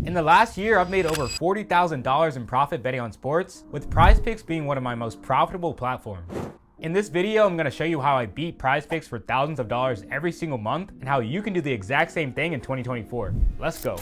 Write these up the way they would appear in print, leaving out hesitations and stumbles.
In the last year, I've made over $40,000 in profit betting on sports, with PrizePicks being one of my most profitable platforms. In this video, I'm going to show you how I beat PrizePicks for thousands of dollars every single month and how you can do the exact same thing in 2024. Let's go.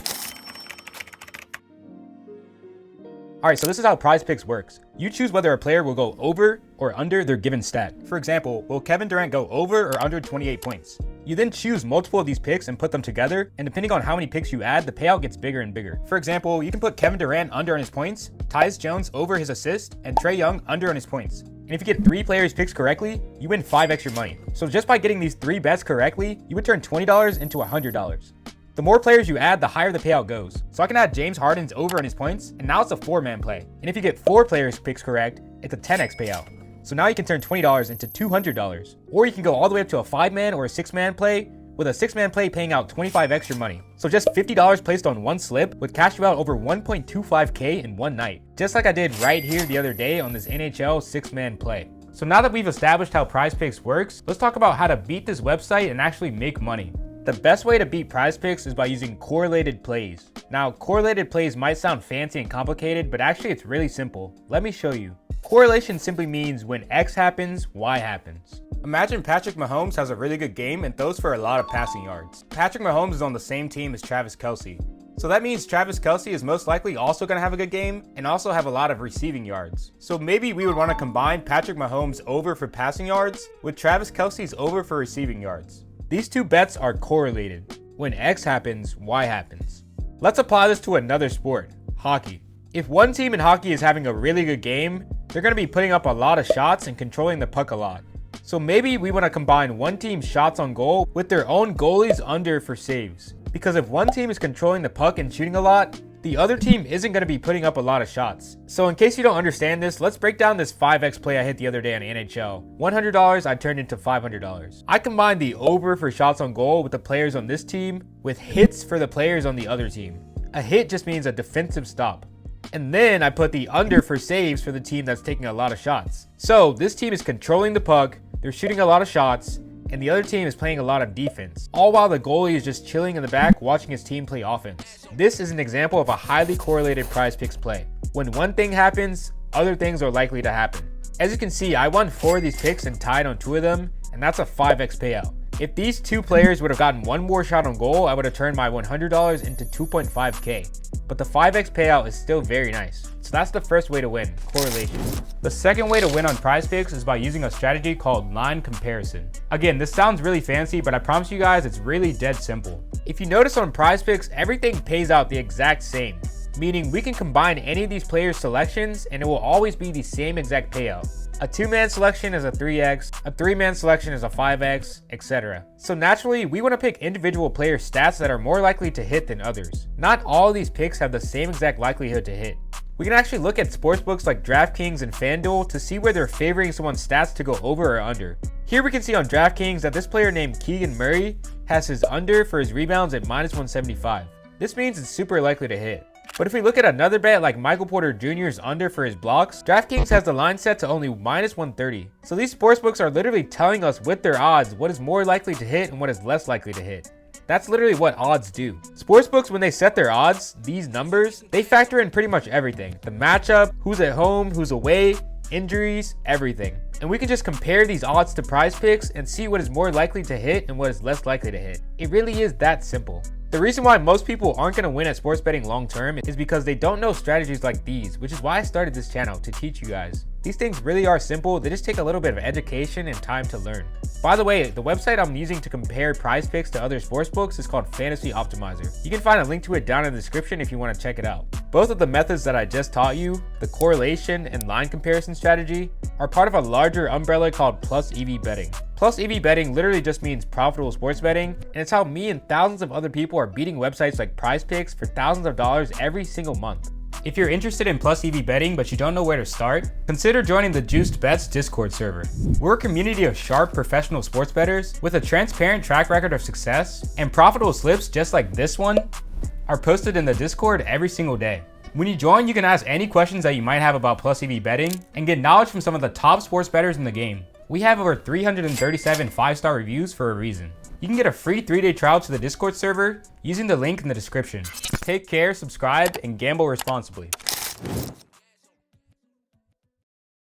Alright, so this is how PrizePicks works. You choose whether a player will go over or under their given stat. For example, will Kevin Durant go over or under 28 points? You then choose multiple of these picks and put them together, and depending on how many picks you add, the payout gets bigger and bigger. For example, you can put Kevin Durant under on his points, Tyus Jones over his assist, and Trae Young under on his points. And if you get 3 players' picks correctly, you win 5 extra money. So just by getting these 3 bets correctly, you would turn $20 into $100. The more players you add, the higher the payout goes. So I can add James Harden's over on his points, and now it's a 4-man play. And if you get 4 players' picks correct, it's a 10x payout. So now you can turn $20 into $200. Or you can go all the way up to a 5-man or a 6-man play, with a 6-man play paying out 25 extra money. So just $50 placed on one slip would cash you out over 1.25K in one night. Just like I did right here the other day on this NHL 6-man play. So now that we've established how PrizePicks works, let's talk about how to beat this website and actually make money. The best way to beat PrizePicks is by using correlated plays. Now, correlated plays might sound fancy and complicated, but actually it's really simple. Let me show you. Correlation simply means when X happens, Y happens. Imagine Patrick Mahomes has a really good game and throws for a lot of passing yards. Patrick Mahomes is on the same team as Travis Kelce. So that means Travis Kelce is most likely also going to have a good game and also have a lot of receiving yards. So maybe we would want to combine Patrick Mahomes' over for passing yards with Travis Kelce's over for receiving yards. These two bets are correlated. When X happens, Y happens. Let's apply this to another sport, hockey. If one team in hockey is having a really good game, they're going to be putting up a lot of shots and controlling the puck a lot. So maybe we want to combine one team's shots on goal with their own goalie's under for saves. Because if one team is controlling the puck and shooting a lot, the other team isn't going to be putting up a lot of shots. So in case you don't understand this, let's break down this 5x play I hit the other day on NHL. $100 I turned into $500. I combined the over for shots on goal with the players on this team with hits for the players on the other team. A hit just means a defensive stop. And then I put the under for saves for the team that's taking a lot of shots. So this team is controlling the puck, they're shooting a lot of shots, and the other team is playing a lot of defense, all while the goalie is just chilling in the back watching his team play offense. This is an example of a highly correlated PrizePicks play. When one thing happens, other things are likely to happen. As you can see, I won 4 of these picks and tied on 2 of them, and that's a 5x payout. If these 2 players would have gotten one more shot on goal, I would have turned my $100 into 2.5K. But the 5x payout is still very nice. So that's the first way to win, correlation. The second way to win on PrizePicks is by using a strategy called line comparison. Again, this sounds really fancy, but I promise you guys it's really dead simple. If you notice on PrizePicks, everything pays out the exact same. Meaning we can combine any of these players' selections and it will always be the same exact payout. A 2-man selection is a 3x, a 3-man selection is a 5x, etc. So naturally, we want to pick individual player stats that are more likely to hit than others. Not all of these picks have the same exact likelihood to hit. We can actually look at sportsbooks like DraftKings and FanDuel to see where they're favoring someone's stats to go over or under. Here we can see on DraftKings that this player named Keegan Murray has his under for his rebounds at -175. This means it's super likely to hit. But if we look at another bet like Michael Porter Jr.'s under for his blocks, DraftKings has the line set to only -130. So these sportsbooks are literally telling us with their odds what is more likely to hit and what is less likely to hit. That's literally what odds do. Sportsbooks, when they set their odds, these numbers, they factor in pretty much everything. The matchup, who's at home, who's away, injuries, everything. And we can just compare these odds to PrizePicks and see what is more likely to hit and what is less likely to hit. It really is that simple. The reason why most people aren't going to win at sports betting long term is because they don't know strategies like these, which is why I started this channel, to teach you guys. These things really are simple, they just take a little bit of education and time to learn. By the way, the website I'm using to compare PrizePicks to other sportsbooks is called Fantasy Optimizer. You can find a link to it down in the description if you want to check it out. Both of the methods that I just taught you, the correlation and line comparison strategy, are part of a larger umbrella called Plus EV betting. Plus EV betting literally just means profitable sports betting, and it's how me and thousands of other people are beating websites like PrizePicks for thousands of dollars every single month. If you're interested in Plus EV betting but you don't know where to start, consider joining the Juiced Bets Discord server. We're a community of sharp professional sports bettors with a transparent track record of success, and profitable slips just like this one are posted in the Discord every single day. When you join, you can ask any questions that you might have about Plus EV betting and get knowledge from some of the top sports bettors in the game. We have over 337 5-star reviews for a reason. You can get a free 3-day trial to the Discord server using the link in the description. Take care, subscribe, and gamble responsibly.